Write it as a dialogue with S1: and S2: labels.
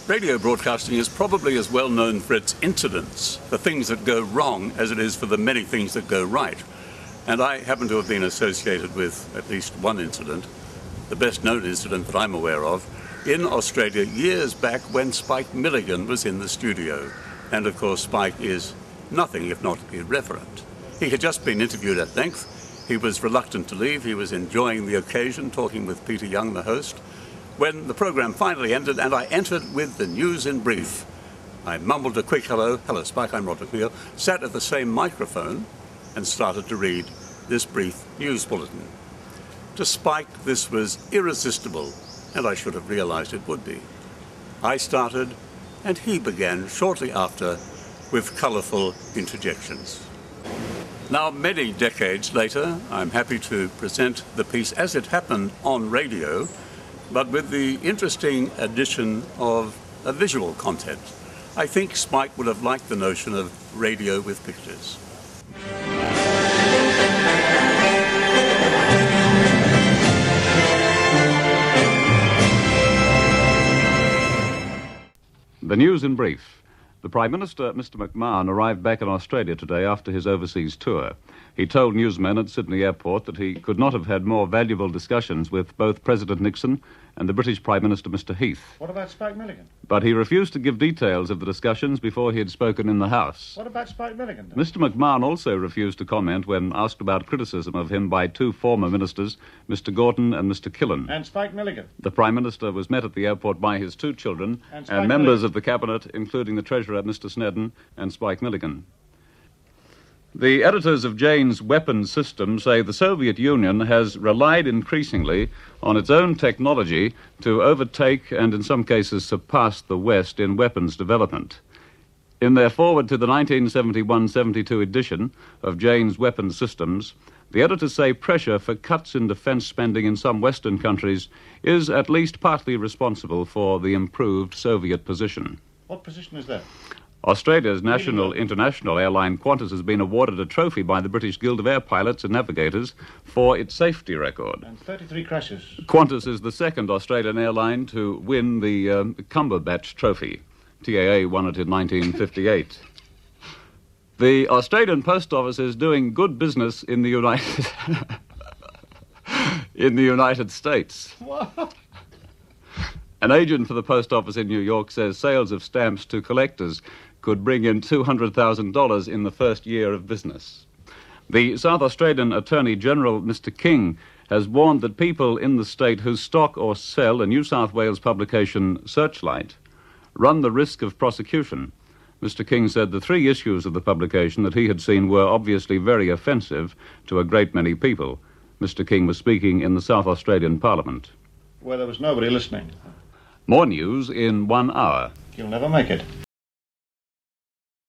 S1: Radio broadcasting is probably as well known for its incidents, the things that go wrong, as it is for the many things that go right. And I happen to have been associated with at least one incident, the best known incident that I'm aware of, in Australia years back when Spike Milligan was in the studio. And of course, Spike is nothing if not irreverent. He had just been interviewed at length. He was reluctant to leave. He was enjoying the occasion, talking with Peter Young, the host, when the program finally ended and I entered with the news in brief. I mumbled a quick hello, Spike, I'm Rod McNeil, sat at the same microphone and started to read this brief news bulletin. To Spike, this was irresistible, and I should have realized it would be. I started, and he began shortly after with colorful interjections. Now, many decades later, I'm happy to present the piece as it happened on radio, but with the interesting addition of a visual content. I think Spike would have liked the notion of radio with pictures.
S2: The news in brief. The Prime Minister, Mr. McMahon, arrived back in Australia today after his overseas tour. He told newsmen at Sydney Airport that he could not have had more valuable discussions with both President Nixon and the British Prime Minister, Mr. Heath.
S3: What about Spike Milligan?
S2: But he refused to give details of the discussions before he had spoken in the House.
S3: What about Spike Milligan?
S2: Mr. McMahon also refused to comment when asked about criticism of him by two former ministers, Mr. Gorton and Mr. Killen.
S3: And Spike Milligan?
S2: The Prime Minister was met at the airport by his two children and members of the Cabinet, including the Treasurer, Mr. Snedden, and Spike Milligan. The editors of Jane's weapons system say the Soviet Union has relied increasingly on its own technology to overtake and in some cases surpass the West in weapons development. In their foreword to the 1971-72 edition of Jane's weapons systems, the editors say pressure for cuts in defense spending in some Western countries is at least partly responsible for the improved Soviet position.
S3: What position is that?
S2: Australia's national international airline Qantas has been awarded a trophy by the British Guild of Air Pilots and Navigators for its safety record.
S3: And 33 crashes.
S2: Qantas is the second Australian airline to win the Cumberbatch Trophy. TAA won it in 1958. The Australian Post Office is doing good business in the United States.
S3: What?
S2: An agent for the Post Office in New York says sales of stamps to collectors could bring in $200,000 in the first year of business. The South Australian Attorney General, Mr. King, has warned that people in the state who stock or sell a New South Wales publication, Searchlight, run the risk of prosecution. Mr. King said the three issues of the publication that he had seen were obviously very offensive to a great many people. Mr. King was speaking in the South Australian Parliament.
S3: Where there was nobody listening.
S2: More news in 1 hour.
S3: You'll never make it.